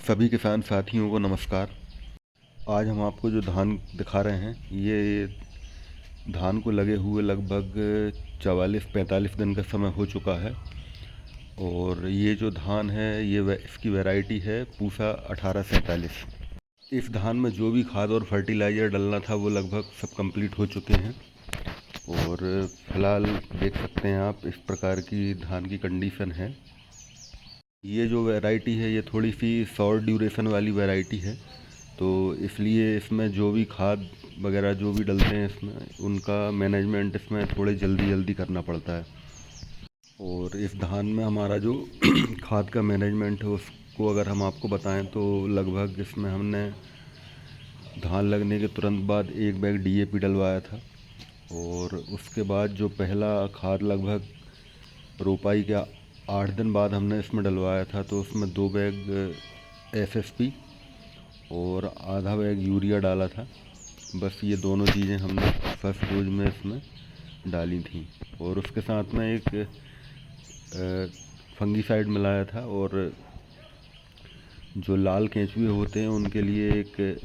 सभी किसान साथियों को नमस्कार। आज हम आपको जो धान दिखा रहे हैं, ये धान को लगे हुए लगभग 44-45 दिन का समय हो चुका है। और ये जो धान है इसकी वैरायटी है पूसा 1847। इस धान में जो भी खाद और फर्टिलाइज़र डलना था वो लगभग सब कंप्लीट हो चुके हैं। और फिलहाल देख सकते हैं आप, इस प्रकार की धान की कंडीशन है। ये जो वैरायटी है ये थोड़ी सी शॉर्ट ड्यूरेशन वाली वैरायटी है, तो इसलिए इसमें जो भी खाद वगैरह जो भी डलते हैं इसमें उनका मैनेजमेंट इसमें थोड़े जल्दी करना पड़ता है। और इस धान में हमारा जो खाद का मैनेजमेंट है उसको अगर हम आपको बताएं तो लगभग इसमें हमने धान लगने के तुरंत बाद 1 बैग DAP डलवाया था। और उसके बाद जो पहला खाद लगभग रोपाई के 8 दिन बाद हमने इसमें डलवाया था, तो उसमें 2 बैग SSP और आधा बैग यूरिया डाला था। बस ये दोनों चीज़ें हमने फर्स्ट डोज में इसमें डाली थी। और उसके साथ में एक फंगीसाइड मिलाया था, और जो लाल केंचुए होते हैं उनके लिए एक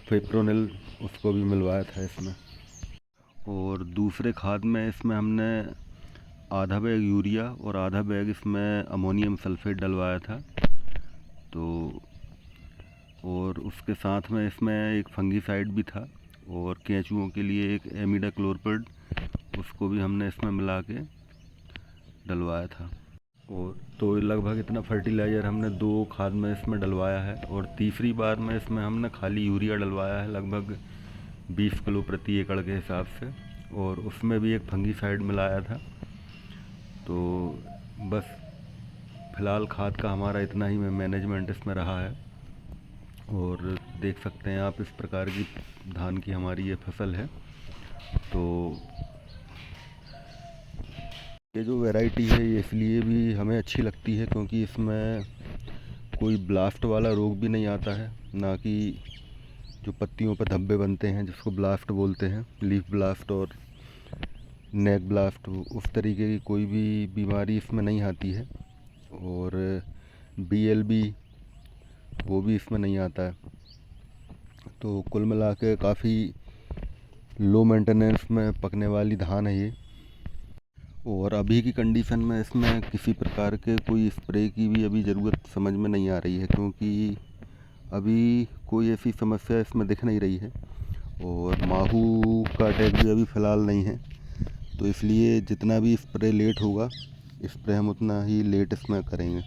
फिप्रोनिल उसको भी मिलवाया था इसमें। और दूसरे खाद में इसमें हमने आधा बैग यूरिया और आधा बैग इसमें अमोनियम सल्फेट डलवाया था। तो और उसके साथ में इसमें एक फंगीसाइड भी था, और केंचुओं के लिए एक एमिडाक्लोरपिड उसको भी हमने इसमें मिला के डलवाया था। और तो लगभग इतना फर्टिलाइज़र हमने 2 खाद में इसमें डलवाया है। और तीसरी बार में इसमें हमने खाली यूरिया डलवाया है लगभग 20 किलो प्रति एकड़ के हिसाब से, और उसमें भी एक फंगीसाइड मिलाया था। तो बस फ़िलहाल खाद का हमारा इतना ही मैनेजमेंट इसमें रहा है। और देख सकते हैं आप, इस प्रकार की धान की हमारी ये फसल है। तो ये जो वैरायटी है ये इसलिए भी हमें अच्छी लगती है क्योंकि इसमें कोई ब्लास्ट वाला रोग भी नहीं आता है, ना कि जो पत्तियों पर धब्बे बनते हैं जिसको ब्लास्ट बोलते हैं, लीफ ब्लास्ट और नेक ब्लास्ट, उस तरीके की कोई भी बीमारी इसमें नहीं आती है। और BLB वो भी इसमें नहीं आता है। तो कुल मिला के काफ़ी लो मेंटेनेंस में पकने वाली धान है ये। और अभी की कंडीशन में इसमें किसी प्रकार के कोई स्प्रे की भी अभी ज़रूरत समझ में नहीं आ रही है, क्योंकि अभी कोई ऐसी समस्या इसमें दिख नहीं रही है। और माहू का अटैक भी अभी फ़िलहाल नहीं है, तो इसलिए जितना भी स्प्रे लेट होगा स्प्रे हम उतना ही लेट इसमें करेंगे।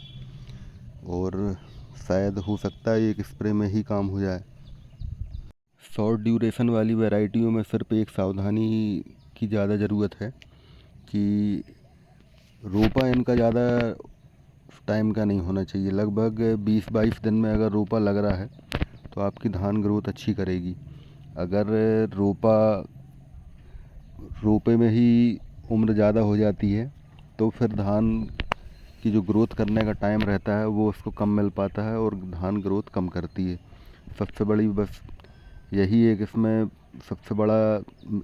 और शायद हो सकता है एक स्प्रे में ही काम हो जाए। शॉर्ट ड्यूरेशन वाली वैरायटियों में सिर्फ एक सावधानी की ज़्यादा ज़रूरत है कि रोपा इनका ज़्यादा टाइम का नहीं होना चाहिए। लगभग 20-22 दिन में अगर रोपा लग रहा है तो आपकी धान ग्रोथ अच्छी करेगी। अगर रोपे में ही उम्र ज़्यादा हो जाती है तो फिर धान की जो ग्रोथ करने का टाइम रहता है वो उसको कम मिल पाता है और धान ग्रोथ कम करती है। सबसे बड़ी बस यही एक इसमें सबसे बड़ा,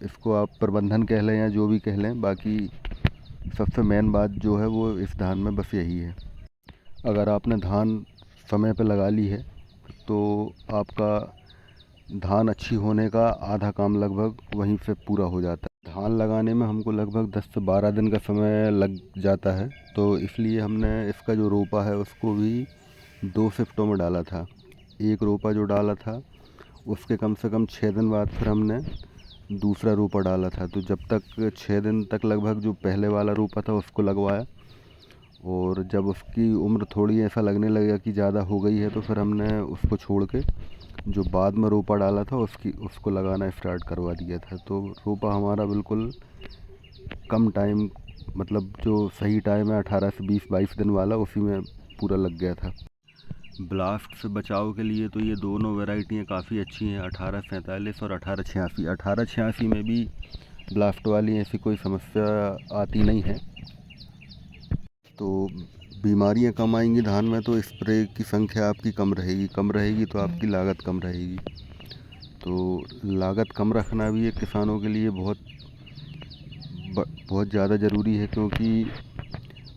इसको आप प्रबंधन कह लें या जो भी कह लें, बाकी सबसे मेन बात जो है वो इस धान में बस यही है। अगर आपने धान समय पे लगा ली है तो आपका धान अच्छी होने का आधा काम लगभग वहीं से पूरा हो जाता है। धान लगाने में हमको लगभग 10 से 12 दिन का समय लग जाता है, तो इसलिए हमने इसका जो रोपा है उसको भी 2 शिफ्टों में डाला था। एक रोपा जो डाला था उसके कम से कम 6 दिन बाद फिर हमने दूसरा रोपा डाला था। तो जब तक 6 दिन तक लगभग जो पहले वाला रोपा था उसको लगवाया, और जब उसकी उम्र थोड़ी ऐसा लगने लगा कि ज़्यादा हो गई है तो फिर हमने उसको छोड़ के जो बाद में रोपा डाला था उसको लगाना स्टार्ट करवा दिया था। तो रोपा हमारा बिल्कुल कम टाइम, मतलब जो सही टाइम है 18 से 20-22 दिन वाला, उसी में पूरा लग गया था। ब्लास्ट से बचाव के लिए तो ये दोनों वैरायटियाँ काफ़ी अच्छी हैं, 1847 और 1886। 1886 में भी ब्लास्ट वाली ऐसी कोई समस्या आती नहीं है। तो बीमारियां कम आएंगी धान में तो स्प्रे की संख्या आपकी कम रहेगी तो आपकी लागत कम रहेगी। तो लागत कम रखना भी एक किसानों के लिए बहुत ज़्यादा ज़रूरी है, क्योंकि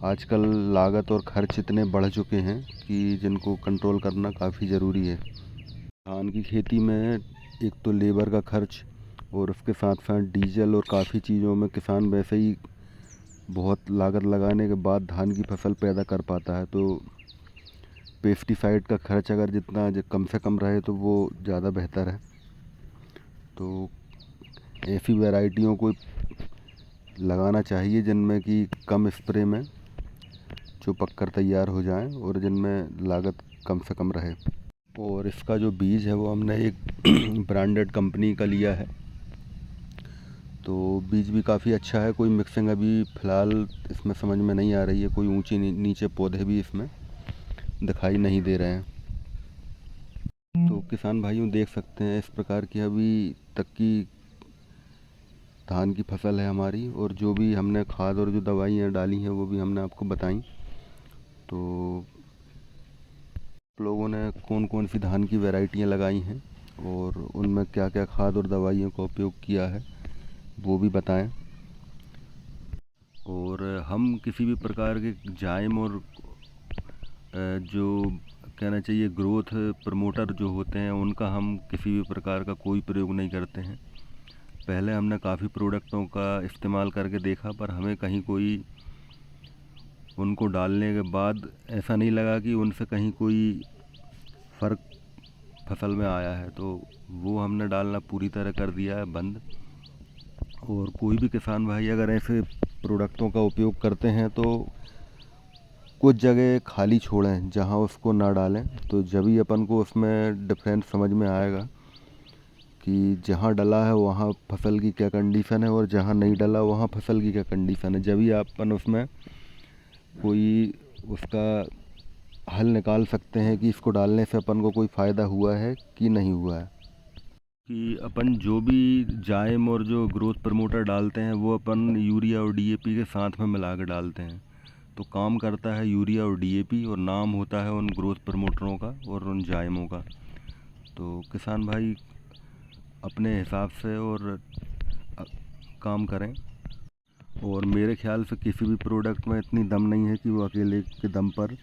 आजकल लागत और खर्च इतने बढ़ चुके हैं कि जिनको कंट्रोल करना काफ़ी ज़रूरी है। धान की खेती में एक तो लेबर का खर्च और उसके साथ साथ डीजल और काफ़ी चीज़ों में किसान वैसे ही बहुत लागत लगाने के बाद धान की फसल पैदा कर पाता है। तो पेस्टिसाइड का खर्च अगर जितना कम से कम रहे तो वो ज़्यादा बेहतर है। तो ऐसी वैरायटियों को लगाना चाहिए जिनमें कि कम स्प्रे में जो पककर तैयार हो जाएं और जिनमें लागत कम से कम रहे। और इसका जो बीज है वो हमने एक ब्रांडेड कंपनी का लिया है। तो बीज भी काफ़ी अच्छा है। कोई मिक्सिंग अभी फ़िलहाल इसमें समझ में नहीं आ रही है। कोई ऊंचे नीचे पौधे भी इसमें दिखाई नहीं दे रहे हैं। तो किसान भाइयों देख सकते हैं इस प्रकार की अभी तक की धान की फसल है हमारी, और जो भी हमने खाद और जो दवाइयाँ डाली हैं वो भी हमने आपको बताई। तो लोगों ने कौन कौन सी धान की वैरायटियाँ लगाई हैं और उनमें क्या क्या खाद और दवाइयों का उपयोग किया है वो भी बताएं। और हम किसी भी प्रकार के जाइम और जो कहना चाहिए ग्रोथ प्रमोटर जो होते हैं उनका हम किसी भी प्रकार का कोई प्रयोग नहीं करते हैं। पहले हमने काफ़ी प्रोडक्टों का इस्तेमाल करके देखा, पर हमें कहीं कोई उनको डालने के बाद ऐसा नहीं लगा कि उनसे कहीं कोई फ़र्क फसल में आया है। तो वो हमने डालना पूरी तरह कर दिया है बंद। और कोई भी किसान भाई अगर ऐसे प्रोडक्टों का उपयोग करते हैं तो कुछ जगह खाली छोड़ें जहां उसको ना डालें। तो जब ही अपन को उसमें डिफरेंस समझ में आएगा कि जहाँ डला है वहाँ फसल की क्या कंडीशन है और जहाँ नहीं डला वहाँ फसल की क्या कंडीशन है। जब ही अपन उसमें कोई उसका हल निकाल सकते हैं कि इसको डालने से अपन को कोई फ़ायदा हुआ है कि नहीं हुआ है। कि अपन जो भी जाइम और जो ग्रोथ प्रमोटर डालते हैं वो अपन यूरिया और डीएपी के साथ में मिला के डालते हैं। तो काम करता है यूरिया और डीएपी और नाम होता है उन ग्रोथ प्रमोटरों का और उन जाइमों का। तो किसान भाई अपने हिसाब से और काम करें। और मेरे ख्याल से किसी भी प्रोडक्ट में इतनी दम नहीं है कि वो अकेले के दम पर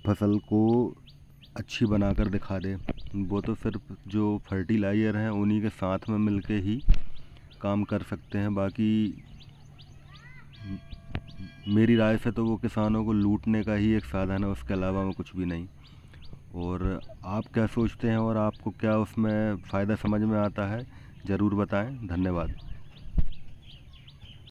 फसल को अच्छी बनाकर दिखा दे। वो तो सिर्फ जो फर्टिलाइज़र हैं उन्हीं के साथ में मिलके ही काम कर सकते हैं। बाकी मेरी राय से तो वो किसानों को लूटने का ही एक साधन है, उसके अलावा वो कुछ भी नहीं। और आप क्या सोचते हैं और आपको क्या उसमें फ़ायदा समझ में आता है ज़रूर बताएं। धन्यवाद।